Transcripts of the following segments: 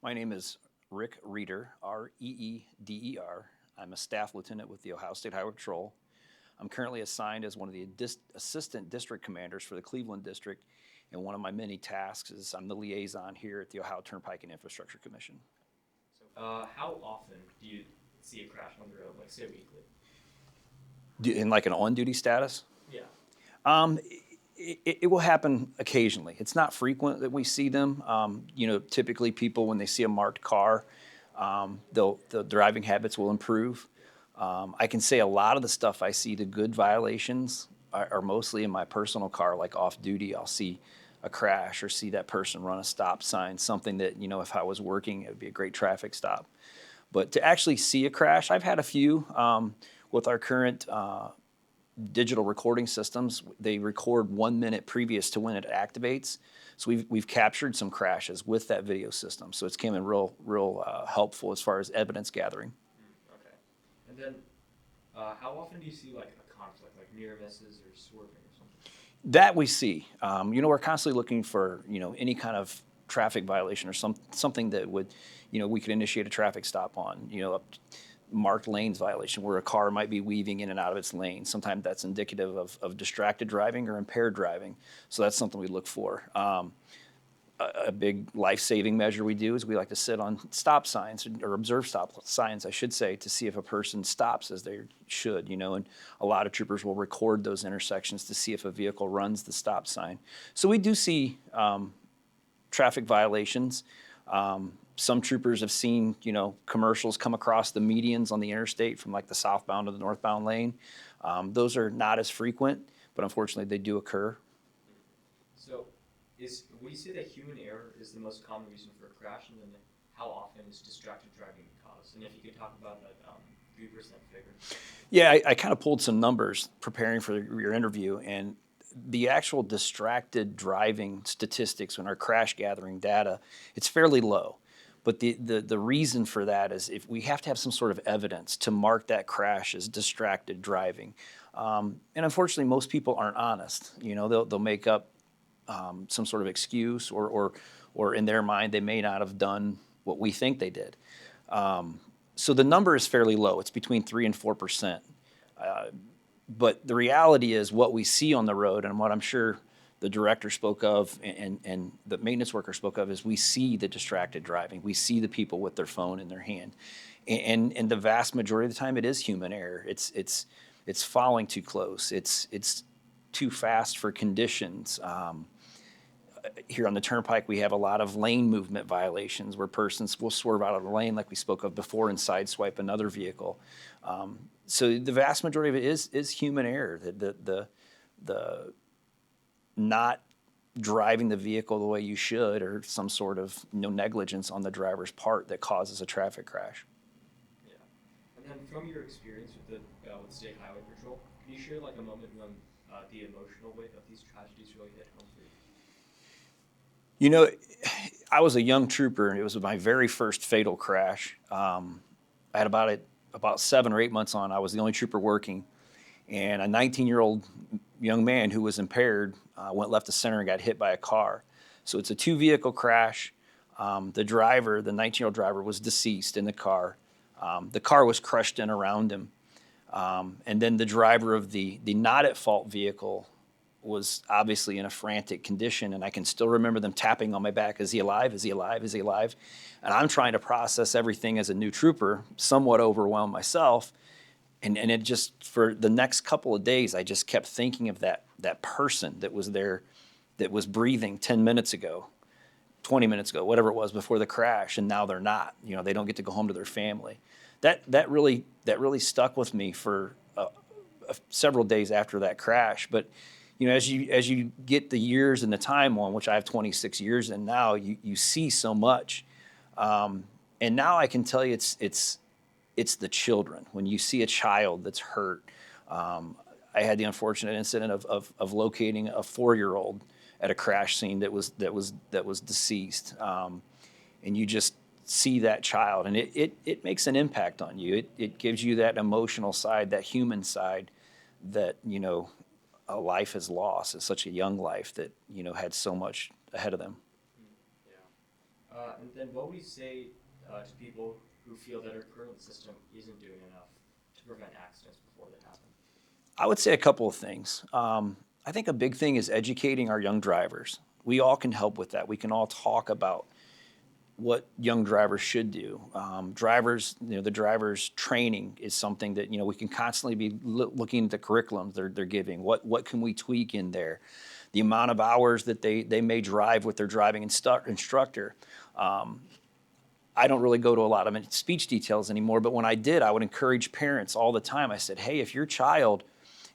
My name is Rick Reeder, Reeder. I'm a staff lieutenant with the Ohio State Highway Patrol. I'm currently assigned as one of the assistant district commanders for the Cleveland District, and one of my many tasks is I'm the liaison here at the Ohio Turnpike and Infrastructure Commission. How often do you see a crash on the road, like say weekly? In like an on-duty status, Yeah. um, it will happen occasionally. It's not frequent that we see them. Typically people when they see a marked car, the driving habits will improve. I can say a lot of the stuff I see, the good violations, are mostly in my personal car, like off duty. I'll see a crash or see that person run a stop sign, something that, if I was working, it would be a great traffic stop. But to actually see a crash, I've had a few with our current digital recording systems. They record 1 minute previous to when it activates. So we've captured some crashes with that video system. So it's came in real helpful as far as evidence gathering. Okay. And then, how often do you see like a conflict, like near misses or swerving or something? That we see. We're constantly looking for any kind of traffic violation or something that would, we could initiate a traffic stop on. Marked lanes violation where a car might be weaving in and out of its lane. Sometimes that's indicative of distracted driving or impaired driving. So that's something we look for. A big life-saving measure we do is we like to sit on stop signs or observe stop signs, I should say, to see if a person stops as they should, and a lot of troopers will record those intersections to see if a vehicle runs the stop sign. So we do see traffic violations. Some troopers have seen, commercials come across the medians on the interstate from like the southbound to the northbound lane. Those are not as frequent, but unfortunately they do occur. So, would you say that human error is the most common reason for a crash, and then how often is distracted driving caused? And if you could talk about that 3% figure. Yeah, I kind of pulled some numbers preparing for your interview, and the actual distracted driving statistics in our crash gathering data, it's fairly low. But the reason for that is if we have to have some sort of evidence to mark that crash as distracted driving. And unfortunately, most people aren't honest. They'll make up some sort of excuse, or in their mind, they may not have done what we think they did. So the number is fairly low. It's between 3 and 4%. But the reality is what we see on the road, and what I'm sure the director spoke of and the maintenance worker spoke of, is we see the distracted driving. We see the people with their phone in their hand. And the vast majority of the time it is human error. It's following too close. It's too fast for conditions. Here on the turnpike, we have a lot of lane movement violations where persons will swerve out of the lane, like we spoke of before, and sideswipe another vehicle. So the vast majority of it is human error. The not driving the vehicle the way you should, or some sort of negligence on the driver's part that causes a traffic crash. Yeah. And then from your experience with State Highway Patrol, can you share like a moment when the emotional weight of these tragedies really hit home for you? I was a young trooper, and it was my very first fatal crash. I had about 7 or 8 months on. I was the only trooper working, and a 19-year-old young man who was impaired went left to center and got hit by a car. So it's a 2-vehicle crash. The driver, the 19-year-old driver, was deceased in the car. The car was crushed in around him. And then the driver of the not at fault vehicle was obviously in a frantic condition, and I can still remember them tapping on my back. Is he alive? Is he alive? Is he alive? And I'm trying to process everything as a new trooper, somewhat overwhelmed myself. And it just, for the next couple of days, I just kept thinking of that person that was there, that was breathing 10 minutes ago, 20 minutes ago, whatever it was before the crash, and now they're not. They don't get to go home to their family. That really stuck with me for several days after that crash. But as you get the years and the time on, which I have 26 years in now, you see so much. And now I can tell you it's the children. When you see a child that's hurt, I had the unfortunate incident of locating a 4-year-old at a crash scene that was deceased, and you just see that child, and it makes an impact on you. It gives you that emotional side, that human side, that a life is lost. It's such a young life that had so much ahead of them. Yeah. And then what would you say to people who feel that our current system isn't doing enough to prevent accidents before they happen? I would say a couple of things. I think a big thing is educating our young drivers. We all can help with that. We can all talk about what young drivers should do. The drivers training is something that we can constantly be looking at the curriculums they're giving. What can we tweak in there? The amount of hours that they may drive with their driving instructor. I don't really go to a lot of speech details anymore, but when I did, I would encourage parents all the time. I said, hey, if your child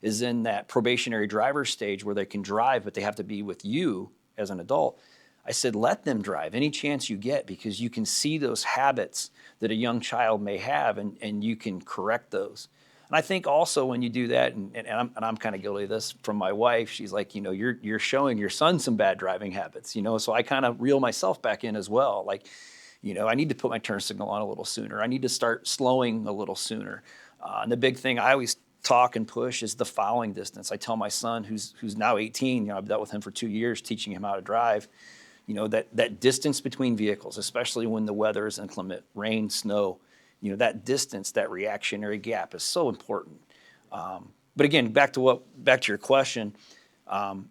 is in that probationary driver stage where they can drive, but they have to be with you as an adult, I said, let them drive any chance you get, because you can see those habits that a young child may have, and you can correct those. And I think also when you do that, and I'm kind of guilty of this from my wife, she's like, you're showing your son some bad driving habits, so I kind of reel myself back in as well. Like, I need to put my turn signal on a little sooner. I need to start slowing a little sooner. And the big thing I always talk and push is the following distance. I tell my son, who's now 18, I've dealt with him for 2 years, teaching him how to drive, that distance between vehicles, especially when the weather is inclement, rain, snow, that distance, that reactionary gap is so important. But again, back to your question,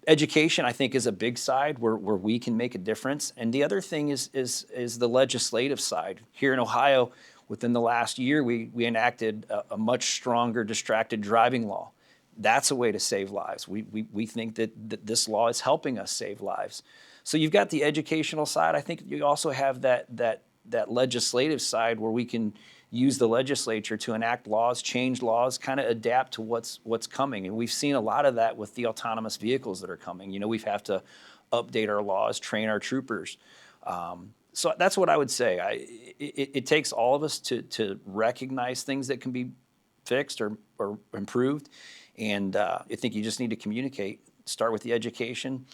education, I think, is a big side where we can make a difference. And the other thing is the legislative side. Here in Ohio, within the last year, we enacted a much stronger distracted driving law. That's a way to save lives. We think that this law is helping us save lives. So you've got the educational side. I think you also have that legislative side where we can use the legislature to enact laws, change laws, kind of adapt to what's coming. And we've seen a lot of that with the autonomous vehicles that are coming. We have to update our laws, train our troopers. So that's what I would say. It takes all of us to recognize things that can be fixed or improved. And I think you just need to communicate, start with the education,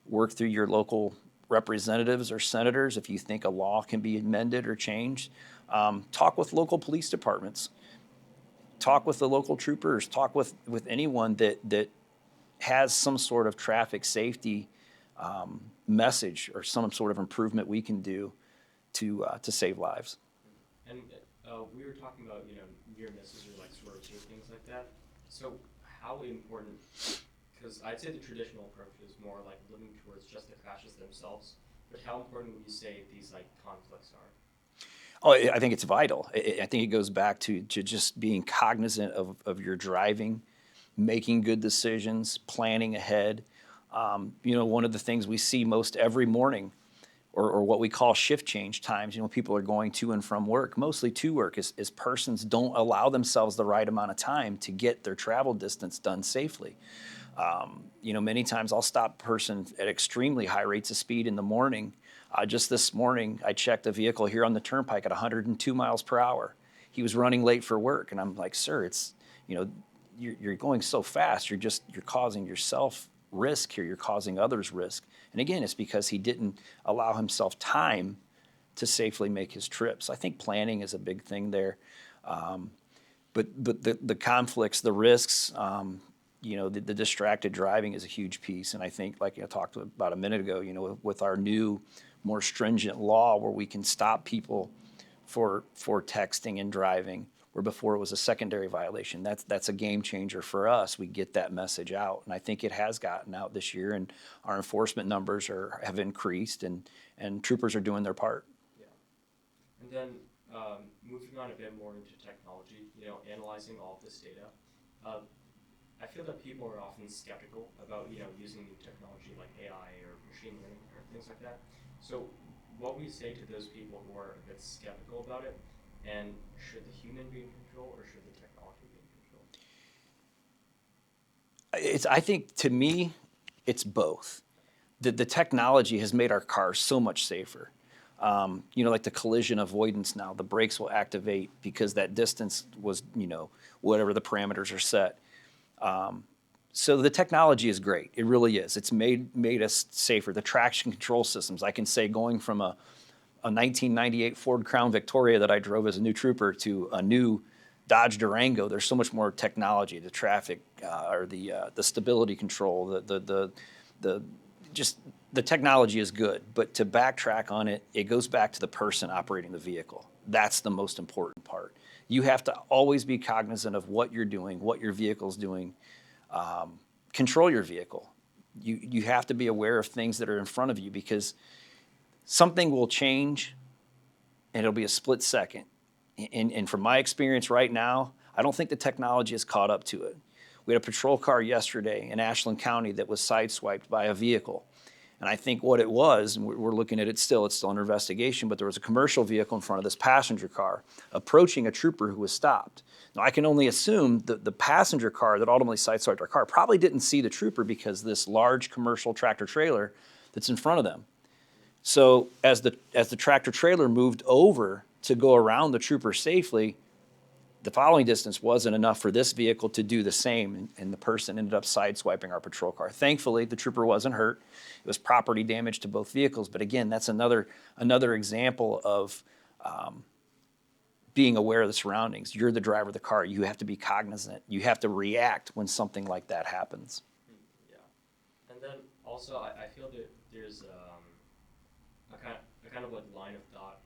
work through your local representatives or senators if you think a law can be amended or changed. Talk with local police departments. Talk with the local troopers. Talk with anyone that has some sort of traffic safety message or some sort of improvement we can do to save lives. And we were talking about near misses or like swerves or things like that. So how important? Because I'd say the traditional approach is more like looking towards just the crashes themselves. But how important would you say these like conflicts are? Oh, I think it's vital. I think it goes back to just being cognizant of your driving, making good decisions, planning ahead. One of the things we see most every morning, or what we call shift change times, people are going to and from work, mostly to work, is persons don't allow themselves the right amount of time to get their travel distance done safely. Many times I'll stop a person at extremely high rates of speed in the morning. Just this morning, I checked a vehicle here on the turnpike at 102 miles per hour. He was running late for work, and I'm like, sir, it's, you're going so fast. You're causing yourself risk here. You're causing others risk. And again, it's because he didn't allow himself time to safely make his trip. So I think planning is a big thing there. But the conflicts, the risks, the distracted driving is a huge piece. And I think, like I talked about a minute ago, with our new, more stringent law where we can stop people for texting and driving, where before it was a secondary violation, that's a game changer for us. We get that message out. And I think it has gotten out this year, and our enforcement numbers have increased, and troopers are doing their part. Yeah. And then moving on a bit more into technology, analyzing all of this data. I feel that people are often skeptical about, using new technology like AI or machine learning or things like that. So what would you say to those people who are a bit skeptical about it? And should the human be in control, or should the technology be in control? I think, to me, it's both. The technology has made our cars so much safer. Like the collision avoidance now, the brakes will activate because that distance was, whatever the parameters are set. So the technology is great. It really is. It's made us safer. The traction control systems, I can say, going from a 1998 Ford Crown Victoria that I drove as a new trooper to a new Dodge Durango, there's so much more technology. The traffic, or the stability control, the just the technology is good, but to backtrack on it, it goes back to the person operating the vehicle. That's the most important part. You have to always be cognizant of what you're doing, what your vehicle's doing. Control your vehicle. You have to be aware of things that are in front of you, because something will change and it'll be a split second. And from my experience right now, I don't think the technology has caught up to it. We had a patrol car yesterday in Ashland County that was sideswiped by a vehicle. And I think what it was, and we're looking at it still, it's still under investigation, but there was a commercial vehicle in front of this passenger car approaching a trooper who was stopped. Now, I can only assume that the passenger car that ultimately sideswiped our car probably didn't see the trooper, because this large commercial tractor trailer that's in front of them. So as the tractor trailer moved over to go around the trooper safely, the following distance wasn't enough for this vehicle to do the same, and the person ended up sideswiping our patrol car. Thankfully, the trooper wasn't hurt. It was property damage to both vehicles, but again, that's another example of being aware of the surroundings. You're the driver of the car. You have to be cognizant. You have to react when something like that happens. Yeah, and then also I feel that there's a kind of like line of thought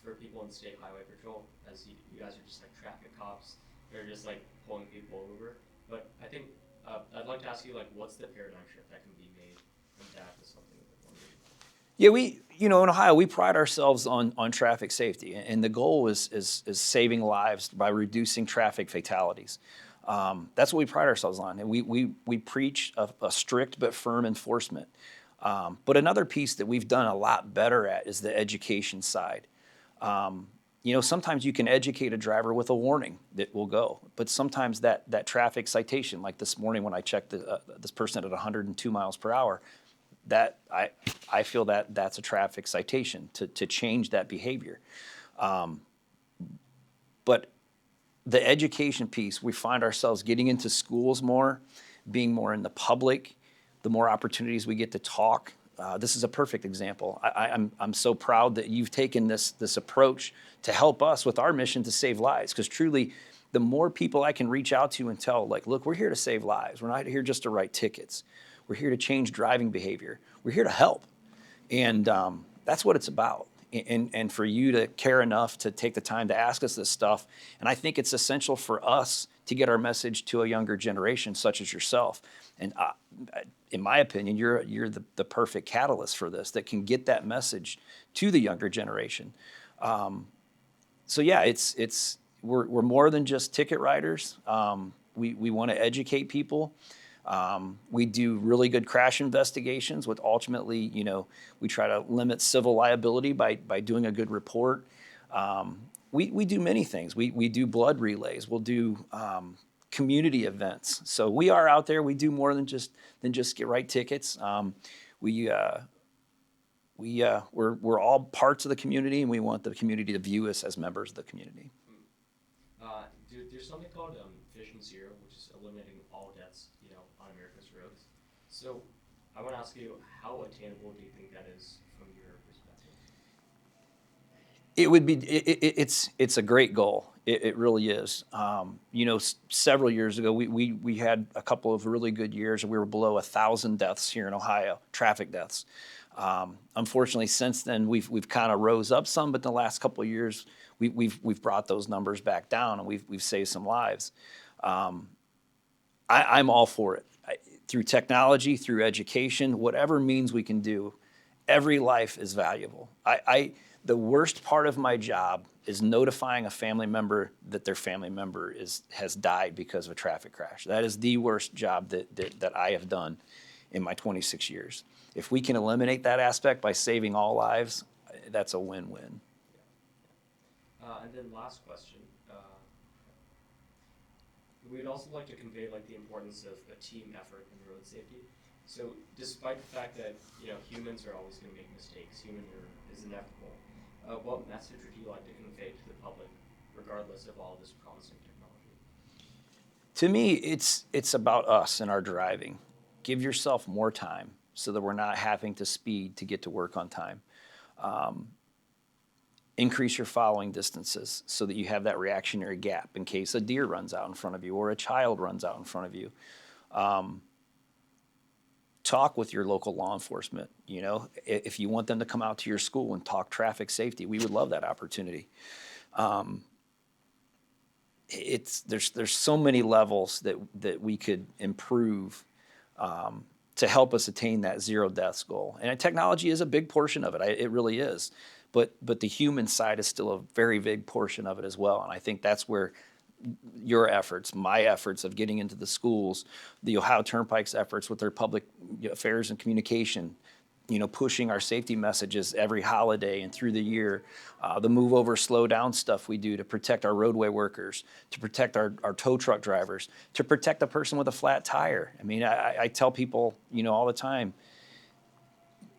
for people in state highway patrol, as you guys are just like traffic cops. They're just like pulling people over. But I think I'd like to ask you, like, what's the paradigm shift that can be made from that to something a bit more meaningful? Yeah, in Ohio, we pride ourselves on traffic safety, and the goal is saving lives by reducing traffic fatalities. That's what we pride ourselves on, and we preach a strict but firm enforcement. But another piece that we've done a lot better at is the education side. Sometimes you can educate a driver with a warning that will go, but sometimes that traffic citation, like this morning when I checked this person at 102 miles per hour, that I feel that's a traffic citation to change that behavior. But the education piece, we find ourselves getting into schools more, being more in the public, the more opportunities we get to talk. This is a perfect example. I'm so proud that you've taken this approach to help us with our mission to save lives, because truly, the more people I can reach out to and tell, like, look, we're here to save lives. We're not here just to write tickets. We're here to change driving behavior. We're here to help. And that's what it's about. And for you to care enough to take the time to ask us this stuff, and I think it's essential for us to get our message to a younger generation such as yourself. And in my opinion, you're the perfect catalyst for this, that can get that message to the younger generation. So yeah, we're more than just ticket writers. We want to educate people. We do really good crash investigations, with ultimately, we try to limit civil liability by doing a good report. We do many things. We do blood relays. We'll do community events. So we are out there. We do more than just write tickets. We're all parts of the community, and we want the community to view us as members of the community. There's something called Vision Zero, which is eliminating all deaths, on America's roads. So I want to ask you, how attainable do you think that is from your perspective? It would be. It's a great goal. It really is. Several years ago, we had a couple of really good years, and we were below 1,000 deaths here in Ohio, traffic deaths. Unfortunately, since then we've kind of rose up some, but in the last couple of years we've brought those numbers back down, and we've saved some lives. I'm all for it. Through technology, through education, whatever means we can do, every life is valuable. The worst part of my job is notifying a family member that their family member has died because of a traffic crash. That is the worst job that I have done in my 26 years. If we can eliminate that aspect by saving all lives, that's a win-win. And then last question. We'd also like to convey the importance of a team effort in road safety. So despite the fact that humans are always going to make mistakes, human error is inevitable, what message would you like to convey to the public, regardless of all this promising technology? To me, it's about us and our driving. Give yourself more time so that we're not having to speed to get to work on time. Increase your following distances so that you have that reactionary gap in case a deer runs out in front of you or a child runs out in front of you. talk with your local law enforcement. You know, if you want them to come out to your school and talk traffic safety, we would love that opportunity. There's so many levels that we could improve to help us attain that zero deaths goal. And technology is a big portion of it. It really is. But the human side is still a very big portion of it as well. And I think that's where your efforts, my efforts of getting into the schools, the Ohio Turnpike's efforts with their public affairs and communication, you know, pushing our safety messages every holiday and through the year, the move over, slow down stuff we do to protect our roadway workers, to protect our tow truck drivers, to protect the person with a flat tire. I mean, I tell people, you know, all the time,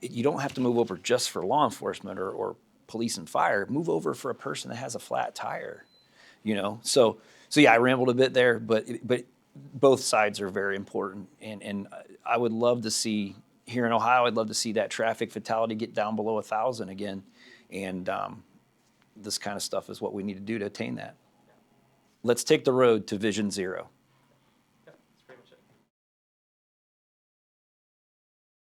you don't have to move over just for law enforcement or police and fire. Move over for a person that has a flat tire, you know. So yeah, I rambled a bit there, but both sides are very important, and I would love to see. Here in Ohio, I'd love to see that traffic fatality get down below 1,000 again, and this kind of stuff is what we need to do to attain that. Let's take the road to Vision Zero.